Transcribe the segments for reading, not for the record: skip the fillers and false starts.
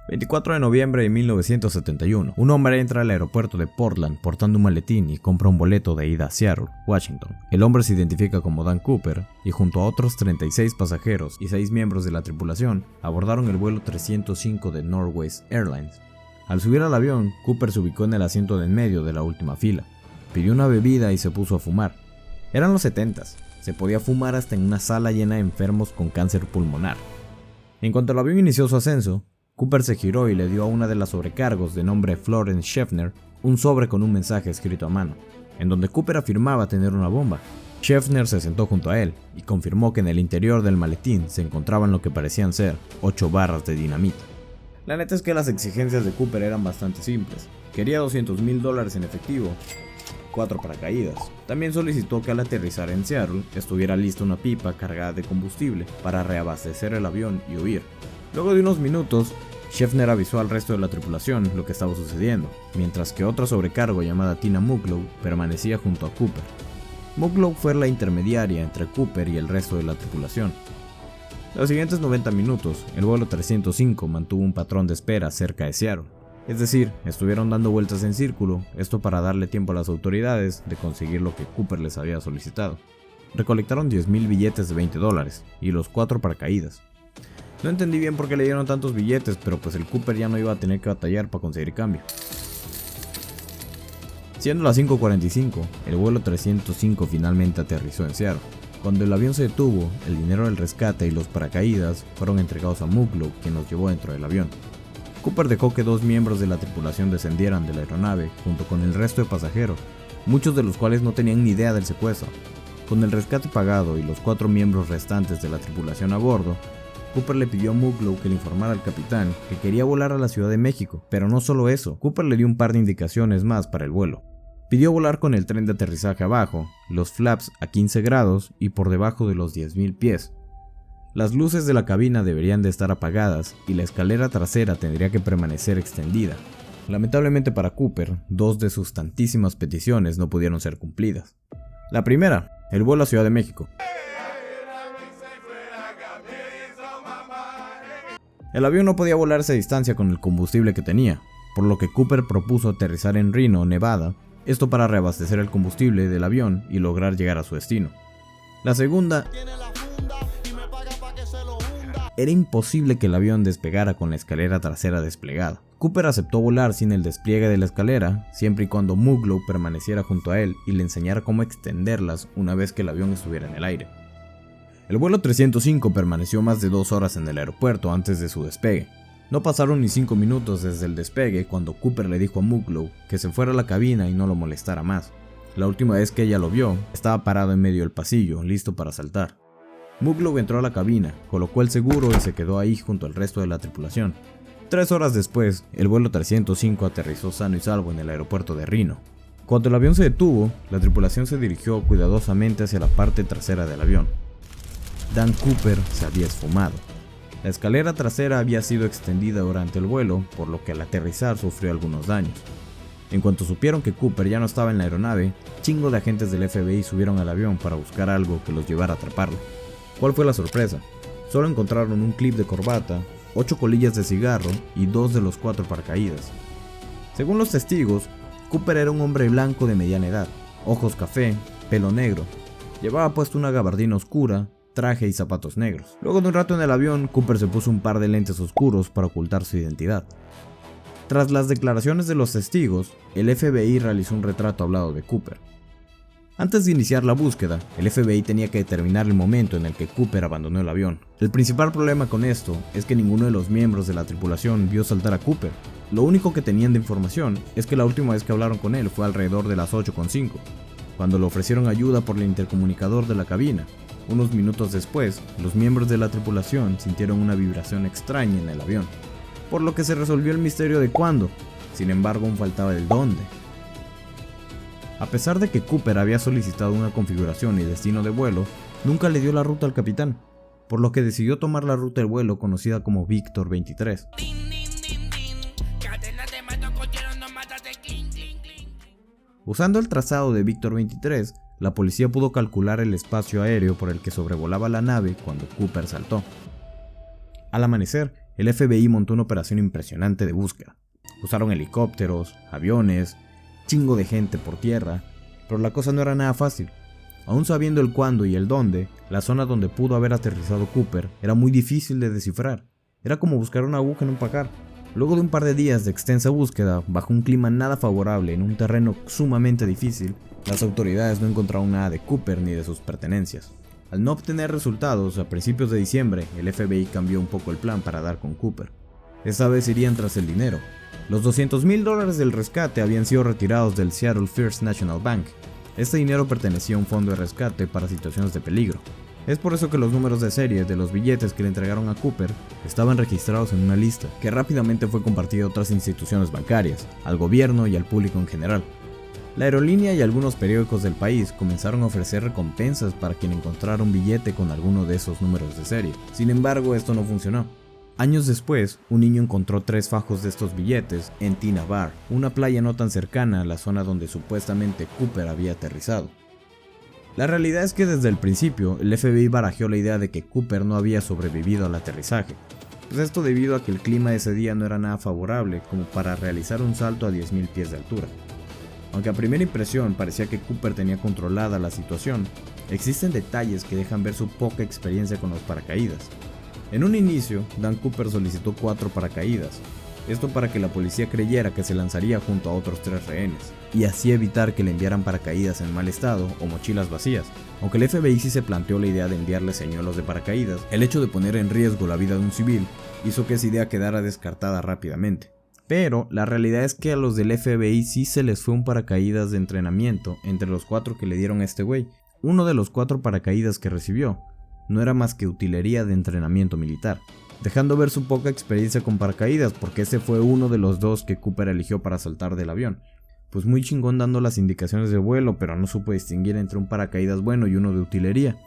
24 de noviembre de 1971, un hombre entra al aeropuerto de Portland portando un maletín y compra un boleto de ida a Seattle, Washington. El hombre se identifica como Dan Cooper y junto a otros 36 pasajeros y 6 miembros de la tripulación abordaron el vuelo 305 de Northwest Airlines. Al subir al avión, Cooper se ubicó en el asiento de en medio de la última fila. Pidió una bebida y se puso a fumar. Eran los 70s, se podía fumar hasta en una sala llena de enfermos con cáncer pulmonar. En cuanto el avión inició su ascenso, Cooper se giró y le dio a una de las sobrecargos de nombre Florence Schaffner un sobre con un mensaje escrito a mano, en donde Cooper afirmaba tener una bomba. Schaffner se sentó junto a él y confirmó que en el interior del maletín se encontraban lo que parecían ser 8 barras de dinamita. La neta es que las exigencias de Cooper eran bastante simples. Quería $200,000 en efectivo, 4 paracaídas. También solicitó que al aterrizar en Seattle estuviera lista una pipa cargada de combustible para reabastecer el avión y huir. Luego de unos minutos, Schaffner avisó al resto de la tripulación lo que estaba sucediendo, mientras que otra sobrecargo llamada Tina Mucklow permanecía junto a Cooper. Mucklow fue la intermediaria entre Cooper y el resto de la tripulación. Los siguientes 90 minutos, el vuelo 305 mantuvo un patrón de espera cerca de Seattle. Es decir, estuvieron dando vueltas en círculo, esto para darle tiempo a las autoridades de conseguir lo que Cooper les había solicitado. Recolectaron 10,000 billetes de $20 y los 4 paracaídas. No entendí bien por qué le dieron tantos billetes, pero pues el Cooper ya no iba a tener que batallar para conseguir cambio. Siendo las 5:45, el vuelo 305 finalmente aterrizó en Seattle. Cuando el avión se detuvo, el dinero del rescate y los paracaídas fueron entregados a Mucklow, quien los llevó dentro del avión. Cooper dejó que 2 miembros de la tripulación descendieran de la aeronave junto con el resto de pasajeros, muchos de los cuales no tenían ni idea del secuestro. Con el rescate pagado y los 4 miembros restantes de la tripulación a bordo, Cooper le pidió a Mucklow que le informara al capitán que quería volar a la Ciudad de México, pero no solo eso, Cooper le dio un par de indicaciones más para el vuelo. Pidió volar con el tren de aterrizaje abajo, los flaps a 15 grados y por debajo de los 10,000 pies. Las luces de la cabina deberían de estar apagadas y la escalera trasera tendría que permanecer extendida. Lamentablemente para Cooper, 2 de sus tantísimas peticiones no pudieron ser cumplidas. La primera, el vuelo a Ciudad de México. El avión no podía volar a esa distancia con el combustible que tenía, por lo que Cooper propuso aterrizar en Reno, Nevada, esto para reabastecer el combustible del avión y lograr llegar a su destino. La segunda, era imposible que el avión despegara con la escalera trasera desplegada. Cooper aceptó volar sin el despliegue de la escalera, siempre y cuando Mucklow permaneciera junto a él y le enseñara cómo extenderlas una vez que el avión estuviera en el aire. El vuelo 305 permaneció más de 2 horas en el aeropuerto antes de su despegue. No pasaron ni 5 minutos desde el despegue cuando Cooper le dijo a Mucklow que se fuera a la cabina y no lo molestara más. La última vez que ella lo vio, estaba parado en medio del pasillo, listo para saltar. Mucklow entró a la cabina, colocó el seguro y se quedó ahí junto al resto de la tripulación. 3 horas después, el vuelo 305 aterrizó sano y salvo en el aeropuerto de Reno. Cuando el avión se detuvo, la tripulación se dirigió cuidadosamente hacia la parte trasera del avión. Dan Cooper se había esfumado. La escalera trasera había sido extendida durante el vuelo, por lo que al aterrizar sufrió algunos daños. En cuanto supieron que Cooper ya no estaba en la aeronave, chingo de agentes del FBI subieron al avión para buscar algo que los llevara a atraparlo. ¿Cuál fue la sorpresa? Solo encontraron un clip de corbata, 8 colillas de cigarro y 2 de los 4 paracaídas. Según los testigos, Cooper era un hombre blanco de mediana edad, ojos café, pelo negro. Llevaba puesto una gabardina oscura, traje y zapatos negros. Luego de un rato en el avión, Cooper se puso un par de lentes oscuros para ocultar su identidad. Tras las declaraciones de los testigos, el FBI realizó un retrato hablado de Cooper. Antes de iniciar la búsqueda, el FBI tenía que determinar el momento en el que Cooper abandonó el avión. El principal problema con esto es que ninguno de los miembros de la tripulación vio saltar a Cooper. Lo único que tenían de información es que la última vez que hablaron con él fue alrededor de las 8:05, cuando le ofrecieron ayuda por el intercomunicador de la cabina. Unos minutos después, los miembros de la tripulación sintieron una vibración extraña en el avión, por lo que se resolvió el misterio de cuándo. Sin embargo, aún faltaba el dónde. A pesar de que Cooper había solicitado una configuración y destino de vuelo, nunca le dio la ruta al capitán, por lo que decidió tomar la ruta del vuelo conocida como Víctor 23. Usando el trazado de Víctor 23, la policía pudo calcular el espacio aéreo por el que sobrevolaba la nave cuando Cooper saltó. Al amanecer, el FBI montó una operación impresionante de búsqueda. Usaron helicópteros, aviones, chingo de gente por tierra, pero la cosa no era nada fácil. Aún sabiendo el cuándo y el dónde, la zona donde pudo haber aterrizado Cooper era muy difícil de descifrar. Era como buscar una aguja en un pajar. Luego de un par de días de extensa búsqueda, bajo un clima nada favorable en un terreno sumamente difícil, las autoridades no encontraron nada de Cooper ni de sus pertenencias. Al no obtener resultados, a principios de diciembre, el FBI cambió un poco el plan para dar con Cooper. Esta vez irían tras el dinero. Los $200,000 del rescate habían sido retirados del Seattle First National Bank. Este dinero pertenecía a un fondo de rescate para situaciones de peligro. Es por eso que los números de serie de los billetes que le entregaron a Cooper estaban registrados en una lista, que rápidamente fue compartida a otras instituciones bancarias, al gobierno y al público en general. La aerolínea y algunos periódicos del país comenzaron a ofrecer recompensas para quien encontrara un billete con alguno de esos números de serie. Sin embargo, esto no funcionó. Años después, un niño encontró 3 fajos de estos billetes en Tina Bar, una playa no tan cercana a la zona donde supuestamente Cooper había aterrizado. La realidad es que desde el principio, el FBI barajeó la idea de que Cooper no había sobrevivido al aterrizaje, pues esto debido a que el clima de ese día no era nada favorable como para realizar un salto a 10,000 pies de altura. Aunque a primera impresión parecía que Cooper tenía controlada la situación, existen detalles que dejan ver su poca experiencia con los paracaídas. En un inicio, Dan Cooper solicitó 4 paracaídas, esto para que la policía creyera que se lanzaría junto a otros 3 rehenes, y así evitar que le enviaran paracaídas en mal estado o mochilas vacías. Aunque el FBI sí se planteó la idea de enviarle señuelos de paracaídas, el hecho de poner en riesgo la vida de un civil hizo que esa idea quedara descartada rápidamente. Pero la realidad es que a los del FBI sí se les fue un paracaídas de entrenamiento entre los 4 que le dieron a este güey. Uno de los 4 paracaídas que recibió no era más que utilería de entrenamiento militar, dejando ver su poca experiencia con paracaídas porque ese fue uno de los 2 que Cooper eligió para saltar del avión. Pues muy chingón dando las indicaciones de vuelo, pero no supo distinguir entre un paracaídas bueno y uno de utilería.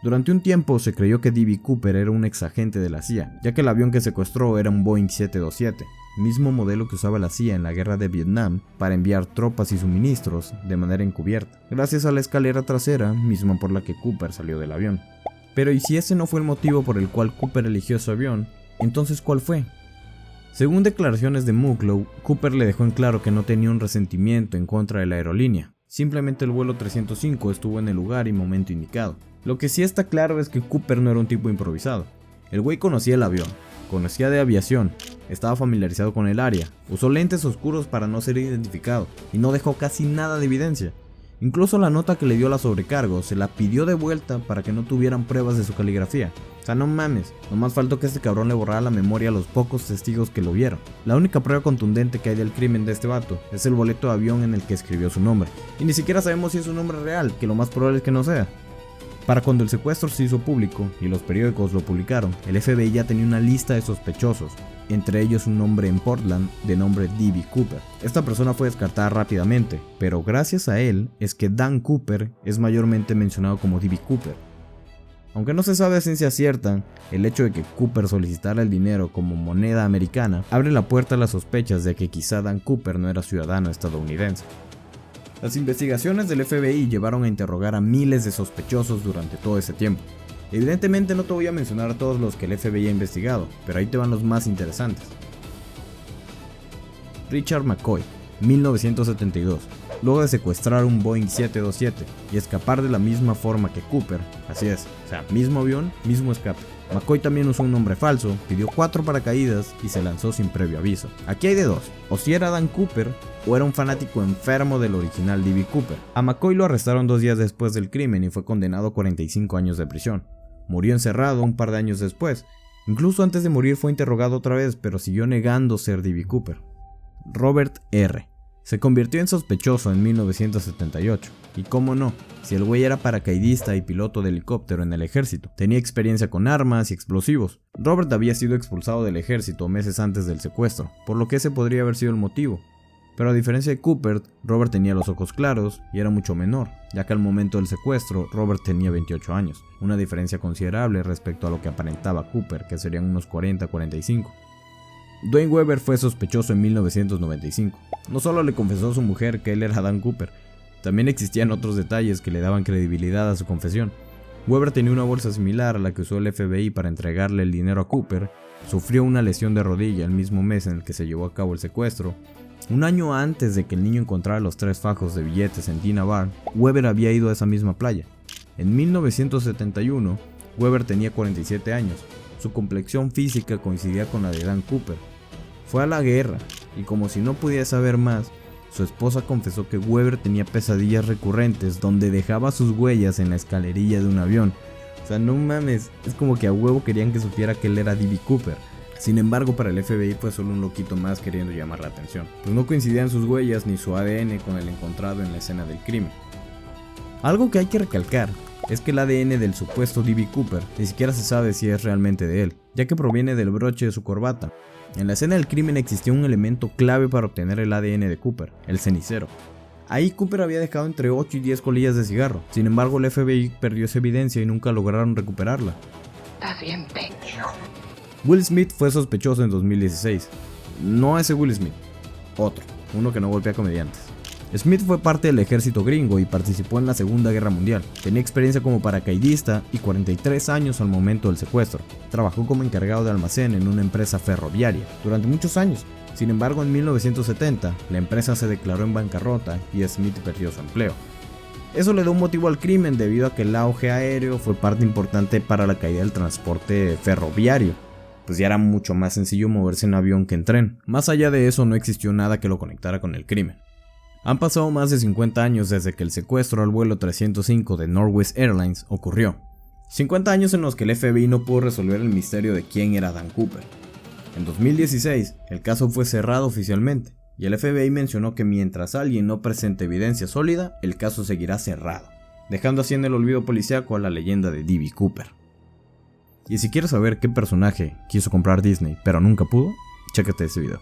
Durante un tiempo se creyó que D.B. Cooper era un exagente de la CIA, ya que el avión que secuestró era un Boeing 727, mismo modelo que usaba la CIA en la guerra de Vietnam para enviar tropas y suministros de manera encubierta, gracias a la escalera trasera misma por la que Cooper salió del avión. Pero ¿y si ese no fue el motivo por el cual Cooper eligió su avión? Entonces, ¿cuál fue? Según declaraciones de Muglow, Cooper le dejó en claro que no tenía un resentimiento en contra de la aerolínea. Simplemente el vuelo 305 estuvo en el lugar y momento indicado. Lo que sí está claro es que Cooper no era un tipo improvisado. El güey conocía el avión, conocía de aviación, estaba familiarizado con el área, usó lentes oscuros para no ser identificado y no dejó casi nada de evidencia. Incluso la nota que le dio la sobrecargo se la pidió de vuelta para que no tuvieran pruebas de su caligrafía. O sea, no mames, nomás faltó que este cabrón le borrara la memoria a los pocos testigos que lo vieron. La única prueba contundente que hay del crimen de este vato es el boleto de avión en el que escribió su nombre. Y ni siquiera sabemos si es un nombre real, que lo más probable es que no sea. Para cuando el secuestro se hizo público y los periódicos lo publicaron, el FBI ya tenía una lista de sospechosos, entre ellos un hombre en Portland de nombre D.B. Cooper. Esta persona fue descartada rápidamente, pero gracias a él es que Dan Cooper es mayormente mencionado como D.B. Cooper. Aunque no se sabe a ciencia cierta, el hecho de que Cooper solicitara el dinero como moneda americana abre la puerta a las sospechas de que quizá Dan Cooper no era ciudadano estadounidense. Las investigaciones del FBI llevaron a interrogar a miles de sospechosos durante todo ese tiempo. Evidentemente no te voy a mencionar a todos los que el FBI ha investigado, pero ahí te van los más interesantes. Richard McCoy, 1972. Luego de secuestrar un Boeing 727 y escapar de la misma forma que Cooper, así es, o sea, mismo avión, mismo escape. McCoy también usó un nombre falso, pidió 4 paracaídas y se lanzó sin previo aviso. Aquí hay de dos, o si era Dan Cooper o era un fanático enfermo del original D.B. Cooper. A McCoy lo arrestaron 2 días después del crimen y fue condenado a 45 años de prisión. Murió encerrado un par de años después. Incluso antes de morir fue interrogado otra vez, pero siguió negando ser D.B. Cooper. Robert R. Se convirtió en sospechoso en 1978. Y cómo no, si el güey era paracaidista y piloto de helicóptero en el ejército, tenía experiencia con armas y explosivos. Robert había sido expulsado del ejército meses antes del secuestro, por lo que ese podría haber sido el motivo. Pero a diferencia de Cooper, Robert tenía los ojos claros y era mucho menor, ya que al momento del secuestro Robert tenía 28 años, una diferencia considerable respecto a lo que aparentaba Cooper, que serían unos 40-45. Dwayne Weber fue sospechoso en 1995. No solo le confesó a su mujer que él era Dan Cooper, también existían otros detalles que le daban credibilidad a su confesión. Weber tenía una bolsa similar a la que usó el FBI para entregarle el dinero a Cooper sufrió una lesión de rodilla el mismo mes en el que se llevó a cabo el secuestro. Un año antes de que el niño encontrara los 3 fajos de billetes en Dina Bar, Weber había ido a esa misma playa. En 1971, Weber tenía 47 años. Su complexión física coincidía con la de Dan Cooper. Fue a la guerra, y como si no pudiera saber más, su esposa confesó que Weber tenía pesadillas recurrentes donde dejaba sus huellas en la escalerilla de un avión. O sea, no mames, es como que a huevo querían que supiera que él era D.B. Cooper. Sin embargo, para el FBI fue solo un loquito más queriendo llamar la atención, pues no coincidían sus huellas ni su ADN con el encontrado en la escena del crimen. Algo que hay que recalcar es que el ADN del supuesto D.B. Cooper ni siquiera se sabe si es realmente de él, ya que proviene del broche de su corbata. En la escena del crimen existía un elemento clave para obtener el ADN de Cooper, el cenicero. Ahí Cooper había dejado entre 8 y 10 colillas de cigarro, sin embargo el FBI perdió esa evidencia y nunca lograron recuperarla. Estás bien pendejo. Will Smith fue sospechoso en 2016. No ese Will Smith, otro, uno que no golpea comediantes. Smith fue parte del ejército gringo y participó en la Segunda Guerra Mundial. Tenía experiencia como paracaidista y 43 años al momento del secuestro. Trabajó como encargado de almacén en una empresa ferroviaria durante muchos años. Sin embargo, en 1970, la empresa se declaró en bancarrota y Smith perdió su empleo. Eso le dio un motivo al crimen debido a que el auge aéreo fue parte importante para la caída del transporte ferroviario. Pues ya era mucho más sencillo moverse en avión que en tren. Más allá de eso, no existió nada que lo conectara con el crimen. Han pasado más de 50 años desde que el secuestro al vuelo 305 de Northwest Airlines ocurrió. 50 años en los que el FBI no pudo resolver el misterio de quién era Dan Cooper. En 2016, el caso fue cerrado oficialmente, y el FBI mencionó que mientras alguien no presente evidencia sólida, el caso seguirá cerrado, dejando así en el olvido policíaco a la leyenda de D.B. Cooper. Y si quieres saber qué personaje quiso comprar Disney pero nunca pudo, chécate este video.